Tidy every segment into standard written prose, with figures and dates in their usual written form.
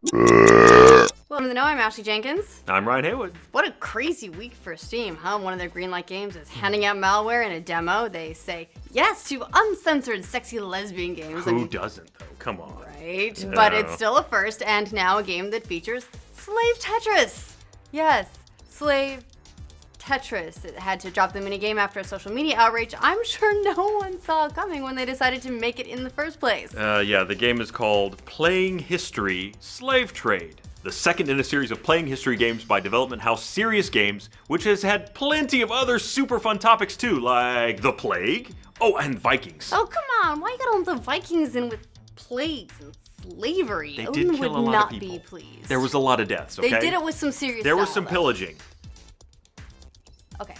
Welcome to the Know. I'm Ashley Jenkins. I'm Ryan Haywood. What a crazy week for Steam, huh? One of their greenlight games is handing out malware in a demo. They say yes to uncensored sexy lesbian games. Who doesn't, though? Come on. Right, Yeah. but it's still a first, and now a game that features Slave Tetris. Yes, Slave Tetris. It had to drop the minigame after a social media outrage I'm sure no one saw coming when they decided to make it in the first place. Yeah, the game is called Playing History Slave Trade, the second in a series of playing history games by development house Serious Games, which has had plenty of other super fun topics too, like the plague, and Vikings. Oh, come on. Why you got all the Vikings in with plagues and slavery? They did Odin kill would a lot not of people. be pleased. There was a lot of deaths, okay? They did it with some serious There was style, some though. pillaging. Okay.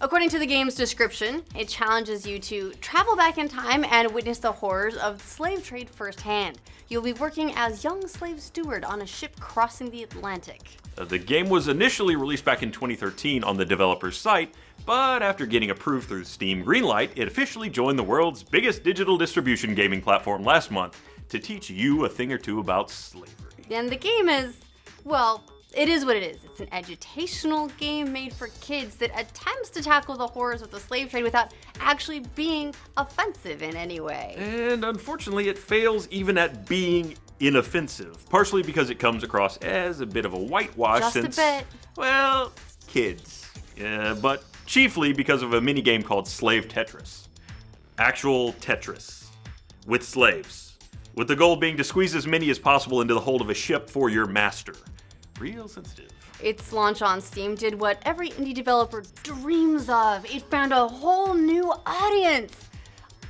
According to the game's description, it challenges you to travel back in time and witness the horrors of the slave trade firsthand. You'll be working as young slave steward on a ship crossing the Atlantic. The game was initially released back in 2013 on the developer's site, but after getting approved through Steam Greenlight, it officially joined the world's biggest digital distribution gaming platform last month to teach you a thing or two about slavery. And the game is, well, it is what it is. It's an educational game made for kids that attempts to tackle the horrors of the slave trade without actually being offensive in any way. And unfortunately, it fails even at being inoffensive, partially because it comes across as a bit of a whitewash Just since, a bit. well, kids. But chiefly because of a minigame called Slave Tetris. Actual Tetris. With slaves. With the goal being to squeeze as many as possible into the hold of a ship for your master. Real sensitive. Its launch on Steam did what every indie developer dreams of. It found a whole new audience.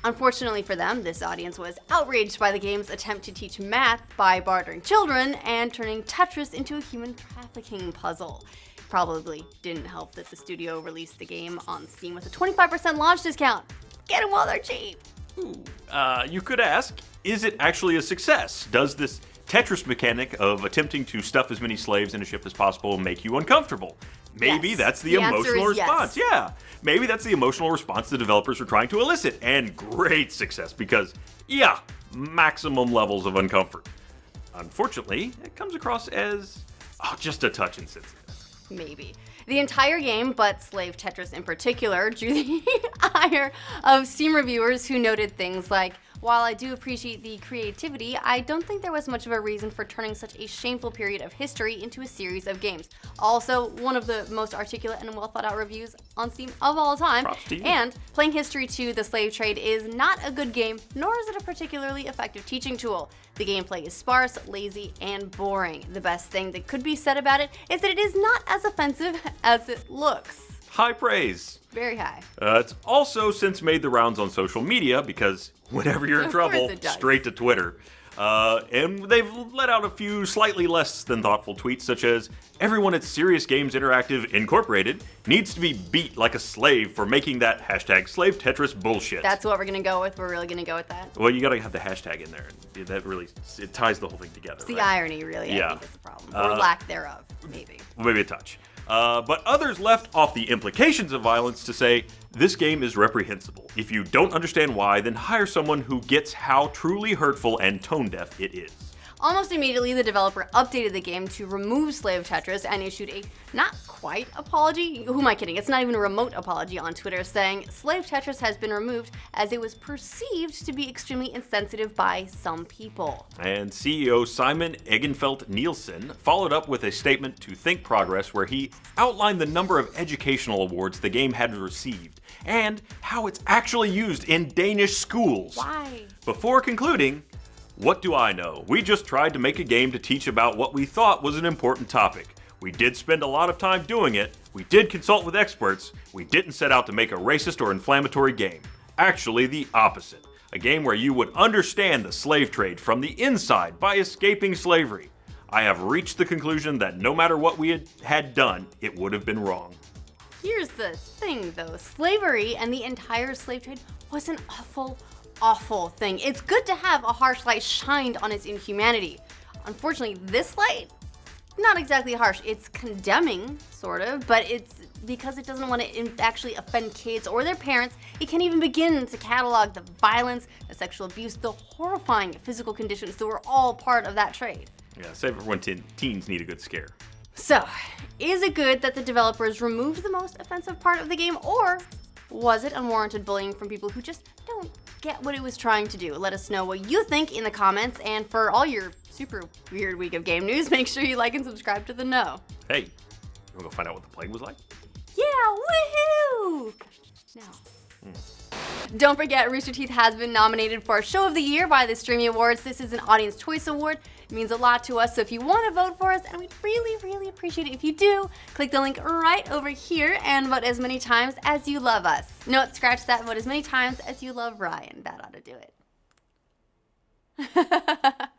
Unfortunately for them, this audience was outraged by the game's attempt to teach math by bartering children and turning Tetris into a human trafficking puzzle. Probably didn't help that the studio released the game on Steam with a 25% launch discount. Get them while they're cheap. You could ask, is it actually a success? Does this Tetris mechanic of attempting to stuff as many slaves in a ship as possible make you uncomfortable? Maybe Yes. that's the The answer emotional is yes. response. Yeah, maybe that's the emotional response the developers were trying to elicit. And great success because, yeah, maximum levels of uncomfort. Unfortunately, it comes across as just a touch insensitive. Maybe. The entire game, but Slave Tetris in particular, drew the ire of Steam reviewers who noted things like, while I do appreciate the creativity, I don't think there was much of a reason for turning such a shameful period of history into a series of games. Also, one of the most articulate and well thought out reviews on Steam of all time. Props to you. And Playing History to the Slave Trade is not a good game, nor is it a particularly effective teaching tool. The gameplay is sparse, lazy, and boring. The best thing that could be said about it is that it is not as offensive as it looks. High praise. Very high. It's also since made the rounds on social media because whenever you're in Of course trouble, it does. straight to Twitter. And they've let out a few slightly less than thoughtful tweets, such as, everyone at Serious Games Interactive Incorporated needs to be beat like a slave for making that hashtag Slave Tetris bullshit. That's what we're gonna go with. We're really gonna go with that. Well, you gotta have the hashtag in there. That really, it ties the whole thing together. It's the right? irony, really, I Yeah. think is the problem. Or lack thereof, maybe. Maybe a touch. But others left off the implications of violence to say, this game is reprehensible. If you don't understand why, then hire someone who gets how truly hurtful and tone-deaf it is. Almost immediately, the developer updated the game to remove Slave Tetris and issued a not quite apology. Who am I kidding? It's not even a remote apology on Twitter, saying Slave Tetris has been removed as it was perceived to be extremely insensitive by some people. And CEO Simon Eggenfeldt Nielsen followed up with a statement to Think Progress where he outlined the number of educational awards the game had received and how it's actually used in Danish schools. Why? Before concluding, what do I know? We just tried to make a game to teach about what we thought was an important topic. We did spend a lot of time doing it. We did consult with experts. We didn't set out to make a racist or inflammatory game. Actually, the opposite. A game where you would understand the slave trade from the inside by escaping slavery. I have reached the conclusion that no matter what we had done, it would have been wrong. Here's the thing, though. Slavery and the entire slave trade was an awful thing. It's good to have a harsh light shined on its inhumanity. Unfortunately, this light, not exactly harsh. It's condemning, sort of, but it's because it doesn't want to actually offend kids or their parents. It can't even begin to catalog the violence, the sexual abuse, the horrifying physical conditions that were all part of that trade. Yeah, save it for when teens need a good scare. So, is it good that the developers removed the most offensive part of the game, or was it unwarranted bullying from people who just don't get what it was trying to do? Let us know what you think in the comments, and for all your super weird week of game news, make sure you like and subscribe to The Know. Hey, you wanna go find out what the plague was like? Yeah, woohoo! Now. Don't forget, Rooster Teeth has been nominated for Show of the Year by the Streaming Awards. This is an Audience Choice Award. It means a lot to us, so if you want to vote for us, and we'd really, really appreciate it if you do, click the link right over here and vote as many times as you love us. No, scratch that. Vote as many times as you love Ryan. That ought to do it.